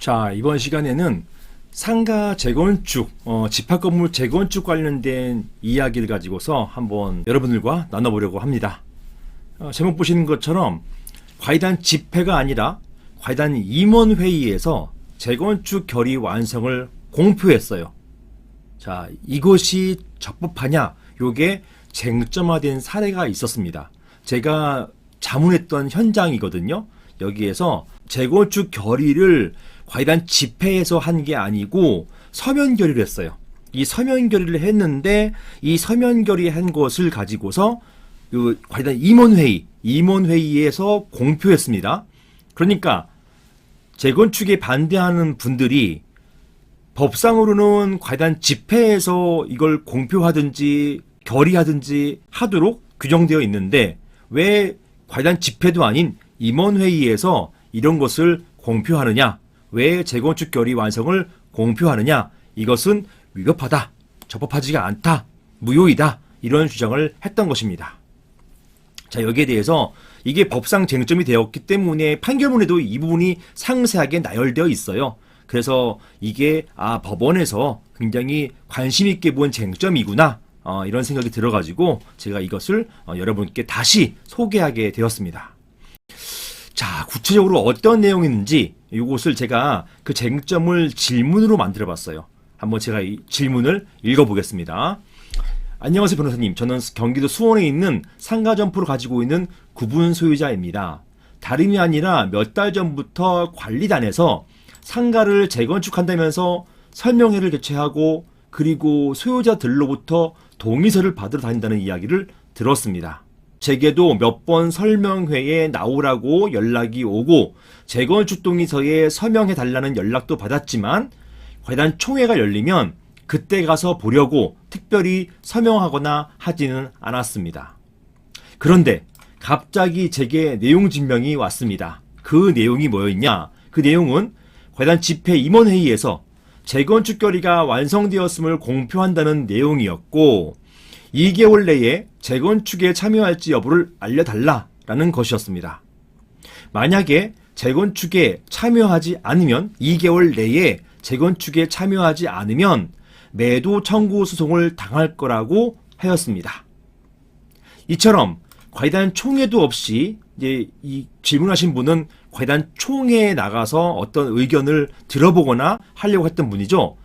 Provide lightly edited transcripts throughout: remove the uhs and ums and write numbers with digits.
자, 이번 시간에는 상가 재건축, 집합건물 재건축 관련된 이야기를 가지고서 한번 여러분들과 나눠보려고 합니다. 제목 보시는 것처럼 과이단 집회가 아니라 과이단 임원회의에서 재건축 결의 완성을 공표했어요. 자, 이것이 적법하냐? 요게 쟁점화된 사례가 있었습니다. 제가 자문했던 현장이거든요. 여기에서 재건축 결의를 과이단 집회에서 한 게 아니고 서면 결의를 했어요. 이 서면 결의를 했는데 이 서면 결의한 것을 가지고서 그 과이단 임원회의에서 공표했습니다. 그러니까 재건축에 반대하는 분들이 법상으로는 과이단 집회에서 이걸 공표하든지 결의하든지 하도록 규정되어 있는데 왜 과이단 집회도 아닌 임원회의에서 이런 것을 공표하느냐? 왜 재건축 결의 완성을 공표하느냐? 이것은 위법하다, 적법하지가 않다, 무효이다, 이런 주장을 했던 것입니다. 자, 여기에 대해서 이게 법상 쟁점이 되었기 때문에 판결문에도 이 부분이 상세하게 나열되어 있어요. 그래서 이게 법원에서 굉장히 관심 있게 본 쟁점이구나, 이런 생각이 들어가지고 제가 이것을 여러분께 다시 소개하게 되었습니다. 자, 구체적으로 어떤 내용인지 이것을 제가 그 쟁점을 질문으로 만들어 봤어요. 한번 제가 이 질문을 읽어보겠습니다. 안녕하세요, 변호사님. 저는 경기도 수원에 있는 상가 점포를 가지고 있는 구분 소유자입니다. 다름이 아니라 몇 달 전부터 관리단에서 상가를 재건축한다면서 설명회를 개최하고 그리고 소유자들로부터 동의서를 받으러 다닌다는 이야기를 들었습니다. 제게도 몇 번 설명회에 나오라고 연락이 오고 재건축 동의서에 서명해 달라는 연락도 받았지만 과이단 총회가 열리면 그때 가서 보려고 특별히 서명하거나 하지는 않았습니다. 그런데 갑자기 제게 내용 증명이 왔습니다. 그 내용이 뭐였냐? 그 내용은 과이단 집회 임원회의에서 재건축 결의가 완성되었음을 공표한다는 내용이었고 2개월 내에 재건축에 참여할지 여부를 알려달라라는 것이었습니다. 만약에 재건축에 참여하지 않으면 2개월 내에 재건축에 참여하지 않으면 매도 청구 소송을 당할 거라고 하였습니다. 이처럼 과이단 총회도 없이 이제 이 질문하신 분은 과이단 총회에 나가서 어떤 의견을 들어보거나 하려고 했던 분이죠.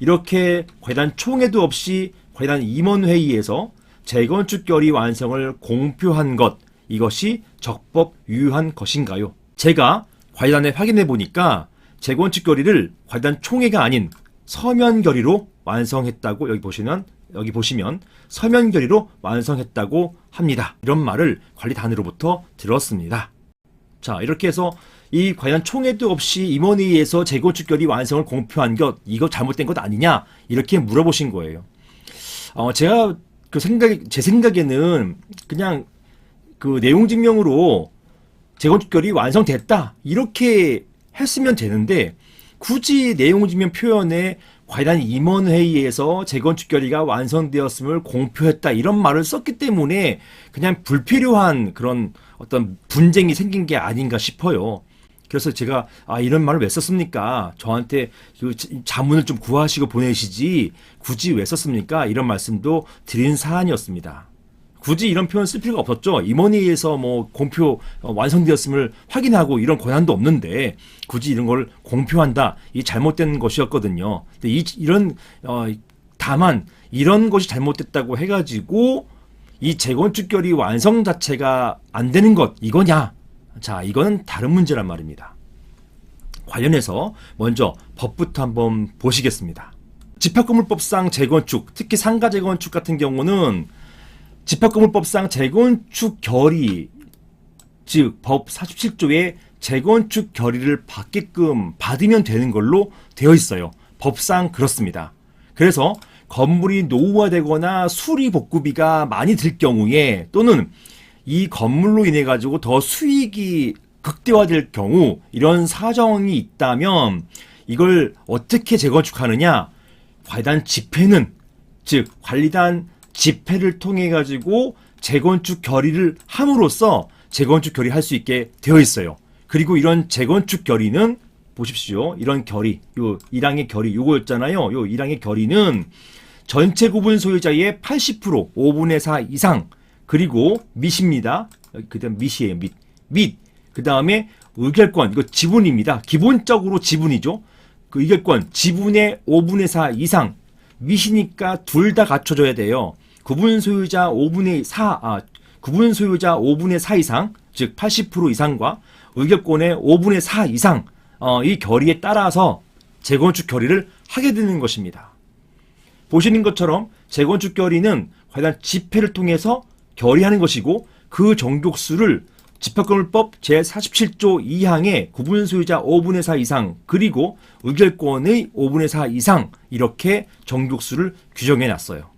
이렇게 과이단 총회도 없이 과이단 임원회의에서 재건축 결의 완성을 공표한 것, 이것이 적법 유효한 것인가요? 제가 과이단에 확인해 보니까 재건축 결의를 과이단 총회가 아닌 서면 결의로 완성했다고 여기 보시면 서면 결의로 완성했다고 합니다. 이런 말을 관리단으로부터 들었습니다. 자, 이렇게 해서 이 과이단 총회도 없이 임원회의에서 재건축 결의 완성을 공표한 것, 이거 잘못된 것 아니냐? 이렇게 물어보신 거예요. 제가 제 생각에는 그냥 그 내용 증명으로 재건축 결의 완성됐다, 이렇게 했으면 되는데, 굳이 내용 증명 표현에 과이단 임원회의에서 재건축 결의가 완성되었음을 공표했다, 이런 말을 썼기 때문에 그냥 불필요한 그런 어떤 분쟁이 생긴 게 아닌가 싶어요. 그래서 제가 이런 말을 왜 썼습니까? 저한테 그 자문을 좀 구하시고 보내시지 굳이 왜 썼습니까? 이런 말씀도 드린 사안이었습니다. 굳이 이런 표현 쓸 필요가 없었죠. 임원회의에서 뭐 공표 완성되었음을 확인하고 이런 권한도 없는데 굳이 이런 걸 공표한다, 이 잘못된 것이었거든요. 근데 다만 이런 것이 잘못됐다고 해가지고 이 재건축 결의 완성 자체가 안 되는 것, 이거냐? 자, 이거는 다른 문제란 말입니다. 관련해서 먼저 법부터 한번 보시겠습니다. 집합건물법상 재건축, 특히 상가 재건축 같은 경우는 집합건물법상 재건축 결의, 즉 법 47조에 재건축 결의를 받으면 되는 걸로 되어 있어요. 법상 그렇습니다. 그래서 건물이 노후화되거나 수리 복구비가 많이 들 경우에, 또는 이 건물로 인해 가지고 더 수익이 극대화될 경우, 이런 사정이 있다면 이걸 어떻게 재건축하느냐? 과이단 집회는, 즉 관리단 집회를 통해 가지고 재건축 결의를 함으로써 재건축 결의할 수 있게 되어 있어요. 그리고 이런 재건축 결의는 보십시오. 이런 결의, 요 1항의 결의, 요거였잖아요. 요 1항의 결의는 전체 구분 소유자의 80%, 5분의 4 이상, 그리고 밋입니다. 그 다음 밋이에요, 밋. 밋. 그 다음에 의결권, 이거 지분입니다. 기본적으로 지분이죠. 그 의결권, 지분의 5분의 4 이상. 밋이니까 둘 다 갖춰져야 돼요. 구분 소유자 5분의 4 이상, 즉 80% 이상과 의결권의 5분의 4 이상, 이 결의에 따라서 재건축 결의를 하게 되는 것입니다. 보시는 것처럼 재건축 결의는 관련 집회를 통해서 결의하는 것이고, 그 정족수를 집합건물법 제47조 2항의 구분 소유자 5분의 4 이상, 그리고 의결권의 5분의 4 이상, 이렇게 정족수를 규정해 놨어요.